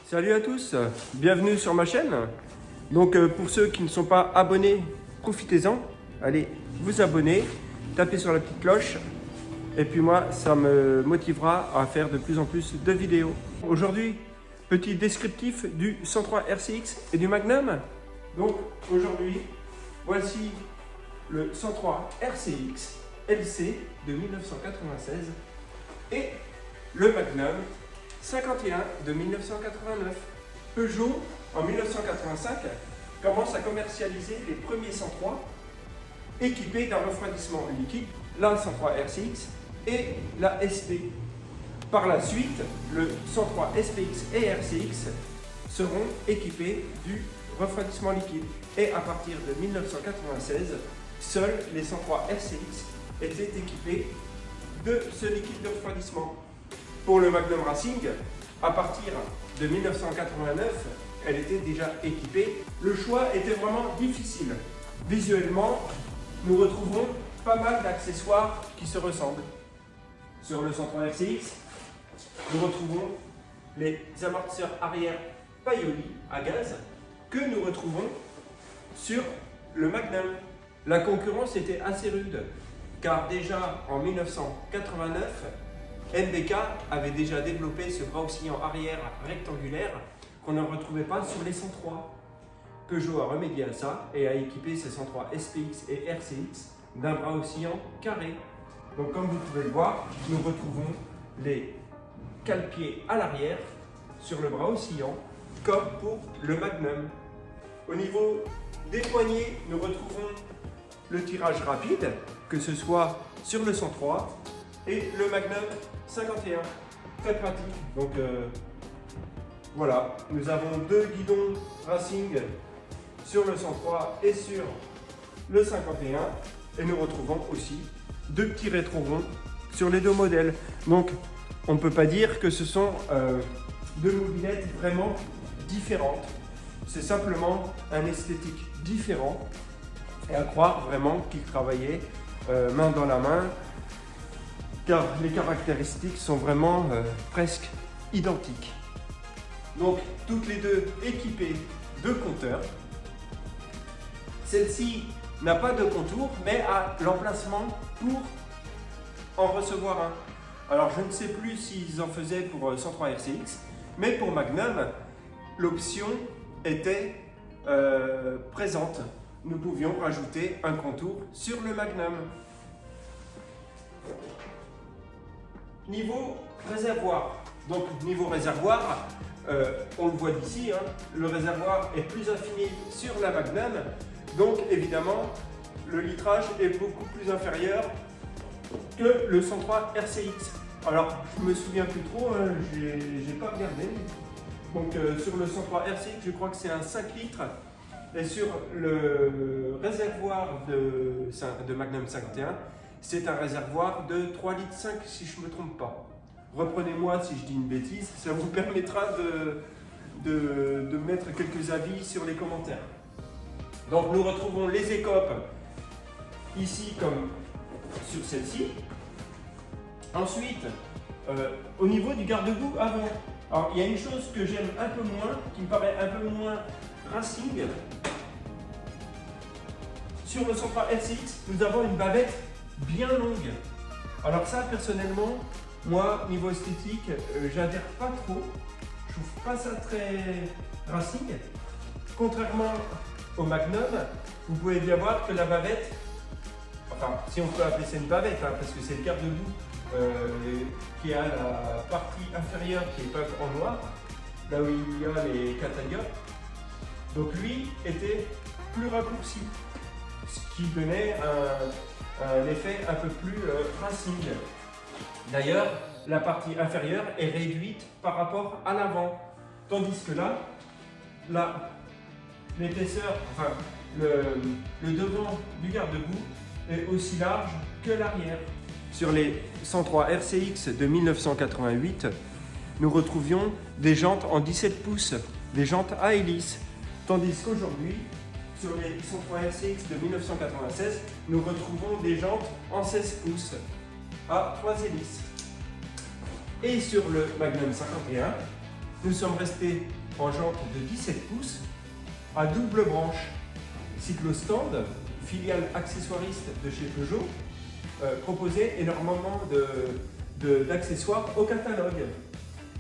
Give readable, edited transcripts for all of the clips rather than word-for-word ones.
Salut à tous, bienvenue sur ma chaîne. Donc pour ceux qui ne sont pas abonnés, profitez-en. Allez vous abonner, tapez sur la petite cloche. Et puis moi, ça me motivera à faire de plus en plus de vidéos. Aujourd'hui, petit descriptif du 103 RCX et du Magnum. Donc aujourd'hui, voici le 103 RCX LC de 1996 et le Magnum 51 de 1989. Peugeot, en 1985, commence à commercialiser les premiers 103 équipés d'un refroidissement liquide, la 103 RCX et la SP. Par la suite, le 103 SPX et RCX seront équipés du refroidissement liquide. Et à partir de 1996, seuls les 103 RCX étaient équipés de ce liquide de refroidissement. Pour le Magnum Racing, à partir de 1989, elle était déjà équipée. Le choix était vraiment difficile. Visuellement, nous retrouvons pas mal d'accessoires qui se ressemblent. Sur le 103 RCX, nous retrouvons les amortisseurs arrière Paoli à gaz que nous retrouvons sur le Magnum. La concurrence était assez rude car déjà en 1989, MBK avait déjà développé ce bras oscillant arrière rectangulaire qu'on ne retrouvait pas sur les 103. Peugeot a remédié à ça et a équipé ses 103 SPX et RCX d'un bras oscillant carré. Donc comme vous pouvez le voir, nous retrouvons les cale-pieds à l'arrière sur le bras oscillant comme pour le Magnum. Au niveau des poignées, nous retrouvons le tirage rapide, que ce soit sur le 103 et le Magnum 51. Très pratique. Donc voilà, nous avons deux guidons Racing sur le 103 et sur le 51. Et nous retrouvons aussi deux petits rétro-ronds sur les deux modèles. Donc on ne peut pas dire que ce sont deux mobilettes vraiment différentes. C'est simplement un esthétique différent. Et à croire vraiment qu'ils travaillaient main dans la main, car les caractéristiques sont vraiment presque identiques. Donc toutes les deux équipées de compteurs. Celle-ci n'a pas de contour, mais a l'emplacement pour en recevoir un. Alors je ne sais plus s'ils en faisaient pour 103 RCX, mais pour Magnum, l'option était présente. Nous pouvions rajouter un contour sur le Magnum. Niveau réservoir. Donc niveau réservoir, on le voit d'ici, hein, le réservoir est plus affiné sur la Magnum. Donc évidemment, le litrage est beaucoup plus inférieur que le 103 RCX. Alors, je me souviens plus trop, hein, j'ai pas regardé. Donc sur le 103 RCX, je crois que c'est un 5 litres. Et sur le réservoir de Magnum 51, c'est un réservoir de 3,5 litres si je ne me trompe pas. Reprenez-moi si je dis une bêtise, ça vous permettra de mettre quelques avis sur les commentaires. Donc nous retrouvons les écopes ici comme sur celle-ci. Ensuite, au niveau du garde-boue avant, alors il y a une chose que j'aime un peu moins, qui me paraît un peu moins Racing. Sur le 103 RCX, nous avons une bavette bien longue. Alors ça, personnellement, moi, niveau esthétique, j'adhère pas trop. Je trouve pas ça très Racing. Contrairement au Magnum, vous pouvez bien voir que la bavette, enfin, si on peut appeler ça une bavette, hein, parce que c'est le garde-boue qui a la partie inférieure qui est peinte en noir, là où il y a les cataliopes. Donc lui était plus raccourci, ce qui donnait un effet un peu plus Racing. D'ailleurs, la partie inférieure est réduite par rapport à l'avant, tandis que là, l'épaisseur, enfin le devant du garde-boue est aussi large que l'arrière. Sur les 103 RCX de 1988, nous retrouvions des jantes en 17 pouces, des jantes à hélice. Tandis qu'aujourd'hui, sur les 103 RCX de 1996, nous retrouvons des jantes en 16 pouces à 3 hélices. Et sur le Magnum 51, nous sommes restés en jante de 17 pouces à double branche. Cyclostand, filiale accessoiriste de chez Peugeot, proposait énormément d'accessoires au catalogue.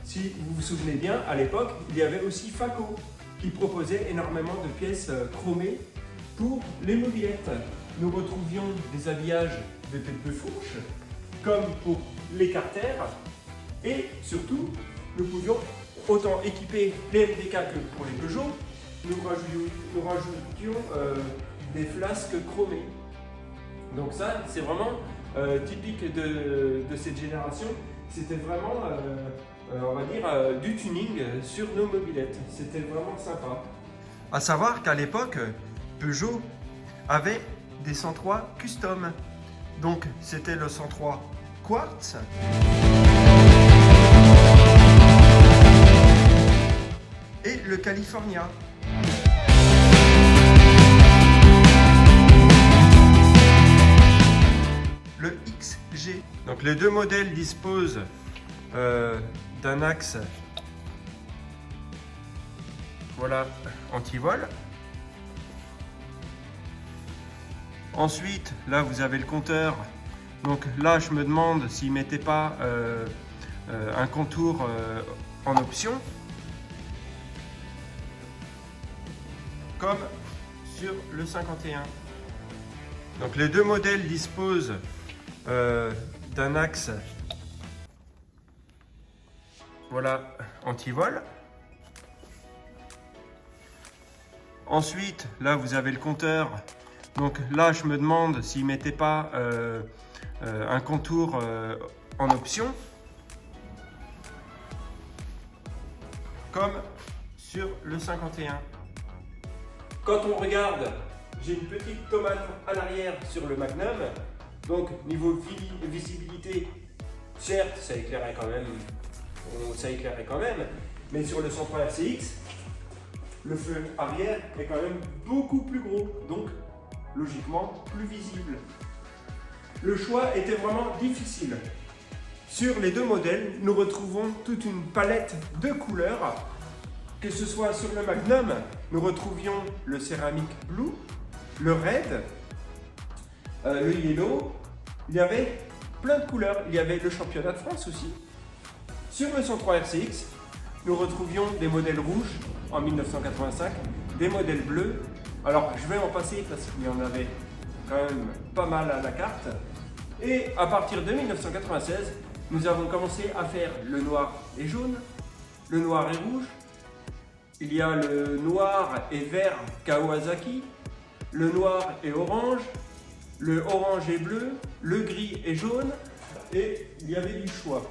Si vous vous souvenez bien, à l'époque, il y avait aussi Faco qui proposait énormément de pièces chromées pour les mobylettes. Nous retrouvions des habillages de tête de fourche, comme pour les carters, et surtout, nous pouvions autant équiper les MDK que pour les Peugeot, nous rajoutions des flasques chromées. Donc ça, c'est vraiment typique de cette génération. C'était vraiment, on va dire, du tuning sur nos mobylettes. C'était vraiment sympa. À savoir qu'à l'époque, Peugeot avait des 103 custom. Donc c'était le 103 Quartz. Et le California. Le XG. Donc les deux modèles disposent d'un axe, voilà, anti-vol. Ensuite, là vous avez le compteur. Donc là je me demande s'ils ne mettaient pas un contour en option, comme sur le 51. Donc les deux modèles disposent d'un axe, voilà, anti-vol. Ensuite, là vous avez le compteur. Donc là je me demande s'ils ne mettaient pas un contour en option, comme sur le 51. Quand on regarde, j'ai une petite tomate à l'arrière sur le Magnum. Donc niveau visibilité, certes ça éclairait quand même, mais sur le 103 RCX, le feu arrière est quand même beaucoup plus gros, donc logiquement plus visible. Le choix était vraiment difficile. Sur les deux modèles, nous retrouvons toute une palette de couleurs. Que ce soit sur le Magnum, nous retrouvions le Ceramic Blue, le Red, le Yellow. Il y avait plein de couleurs. Il y avait le championnat de France aussi. Sur le 103 RCX, nous retrouvions des modèles rouges en 1985, des modèles bleus. Alors je vais en passer parce qu'il y en avait quand même pas mal à la carte. Et à partir de 1996, nous avons commencé à faire le noir et jaune, le noir et rouge. Il y a le noir et vert Kawasaki, le noir et orange, le orange et bleu, le gris et jaune, et il y avait du choix.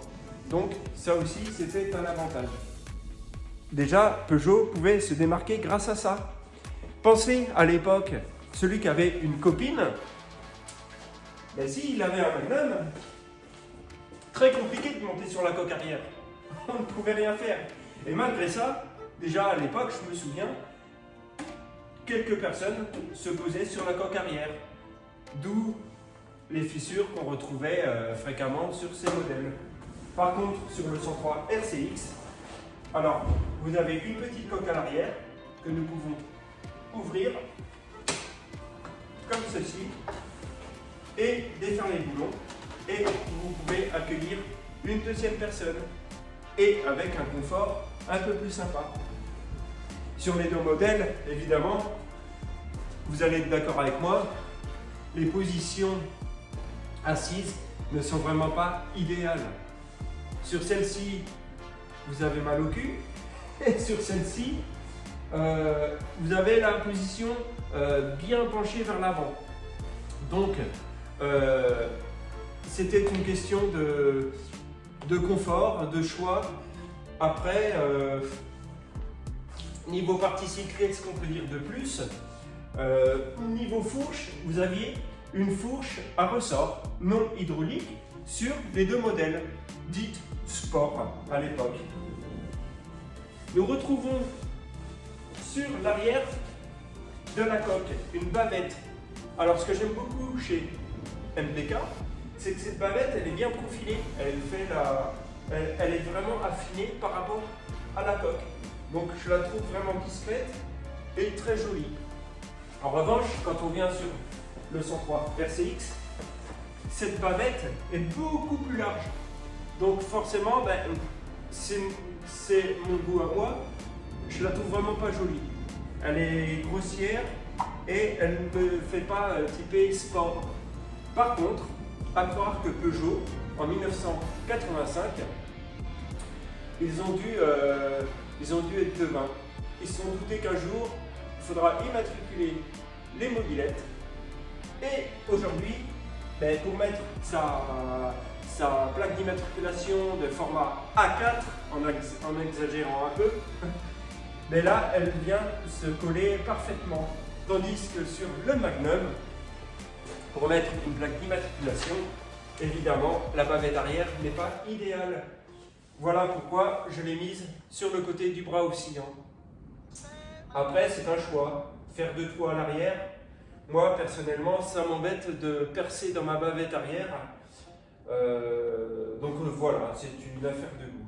Donc ça aussi c'était un avantage. Déjà, Peugeot pouvait se démarquer grâce à ça. Pensez à l'époque, celui qui avait une copine, ben s'il avait un Magnum, très compliqué de monter sur la coque arrière. On ne pouvait rien faire. Et malgré ça, déjà à l'époque, je me souviens, quelques personnes se posaient sur la coque arrière. D'où les fissures qu'on retrouvait fréquemment sur ces modèles. Par contre, sur le 103 RCX, alors vous avez une petite coque à l'arrière que nous pouvons ouvrir comme ceci et défaire les boulons, et vous pouvez accueillir une deuxième personne et avec un confort un peu plus sympa. Sur les deux modèles, évidemment, vous allez être d'accord avec moi, les positions assises ne sont vraiment pas idéales. Sur celle-ci, vous avez mal au cul, et sur celle-ci, vous avez la position bien penchée vers l'avant. Donc, c'était une question de confort, de choix. Après, niveau partie secret, ce qu'on peut dire de plus, niveau fourche, vous aviez une fourche à ressort non hydraulique sur les deux modèles, dites sport à l'époque. Nous retrouvons sur l'arrière de la coque une bavette. Alors ce que j'aime beaucoup chez MDK, c'est que cette bavette elle est bien profilée, elle est vraiment affinée par rapport à la coque. Donc je la trouve vraiment discrète et très jolie. En revanche, quand on vient sur le 103 RCX, cette bavette est beaucoup plus large. Donc forcément, c'est mon goût à moi. Je la trouve vraiment pas jolie. Elle est grossière et elle ne me fait pas typer sport. Par contre, à croire que Peugeot, en 1985, ils ont dû être devins. Ils se sont doutés qu'un jour, il faudra immatriculer les mobylettes. Et aujourd'hui, pour mettre sa plaque d'immatriculation de format A4, en exagérant un peu, mais là, elle vient se coller parfaitement. Tandis que sur le Magnum, pour mettre une plaque d'immatriculation, évidemment, la bavette arrière n'est pas idéale. Voilà pourquoi je l'ai mise sur le côté du bras oscillant. Après, c'est un choix. Faire deux trous à l'arrière, moi, personnellement, ça m'embête de percer dans ma bavette arrière. Donc voilà, c'est une affaire de goût.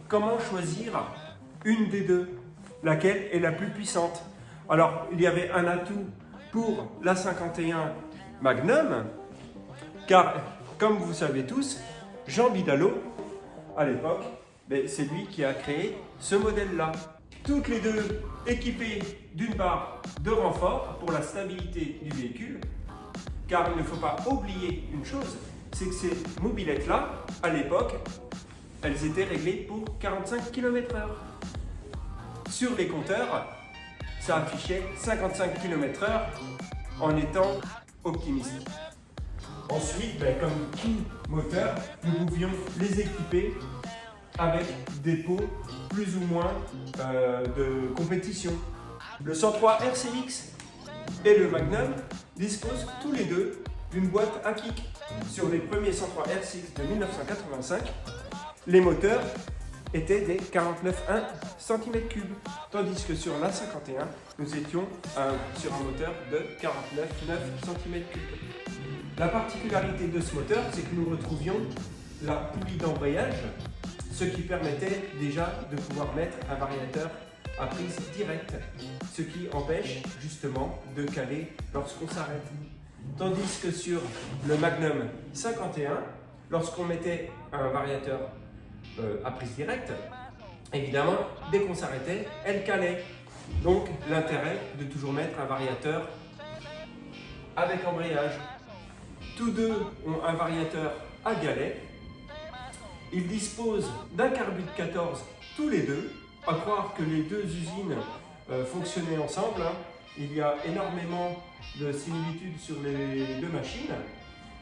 Comment choisir une des deux? Laquelle est la plus puissante? Alors, il y avait un atout pour la 51 Magnum, car, comme vous savez tous, Jean Bidalot, à l'époque, c'est lui qui a créé ce modèle-là. Toutes les deux équipées d'une barre de renfort pour la stabilité du véhicule, car il ne faut pas oublier une chose, c'est que ces mobylettes-là, à l'époque, elles étaient réglées pour 45 km/h. Sur les compteurs, ça affichait 55 km/h en étant optimiste. Ensuite, comme tout moteur, nous pouvions les équiper avec des pots plus ou moins de compétition. Le 103 RCX et le Magnum disposent tous les deux d'une boîte à kick. Sur les premiers 103 RCX de 1985, les moteurs étaient des 49,1 cm3, tandis que sur la 51, nous étions sur un moteur de 49,9 cm3. La particularité de ce moteur, c'est que nous retrouvions la poulie d'embrayage, ce qui permettait déjà de pouvoir mettre un variateur à prise directe, ce qui empêche justement de caler lorsqu'on s'arrête. Tandis que sur le Magnum 51, lorsqu'on mettait un variateur à prise directe, évidemment, dès qu'on s'arrêtait, elle calait. Donc l'intérêt de toujours mettre un variateur avec embrayage. Tous deux ont un variateur à galet. Ils disposent d'un carbure 14 tous les deux. À croire que les deux usines fonctionnaient ensemble. Il y a énormément de similitudes sur les deux machines.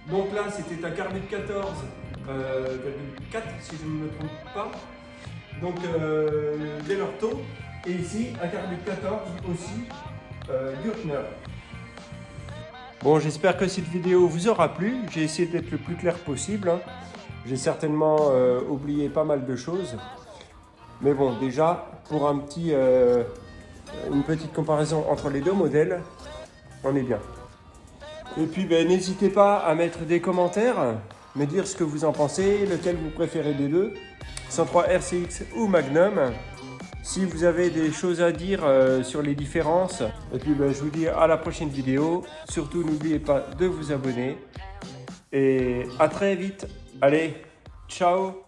Donc là, c'était un carbure 14,4 si je ne me trompe pas. Donc des Lorto. Et ici, un carbure 14 aussi Gürtner. Bon, j'espère que cette vidéo vous aura plu. J'ai essayé d'être le plus clair possible. J'ai certainement oublié pas mal de choses. Mais bon, déjà, pour une petite comparaison entre les deux modèles, on est bien. Et puis, n'hésitez pas à mettre des commentaires, me dire ce que vous en pensez, lequel vous préférez des deux, 103 RCX ou Magnum. Si vous avez des choses à dire sur les différences, et puis je vous dis à la prochaine vidéo. Surtout, n'oubliez pas de vous abonner. Et à très vite. Allez, ciao!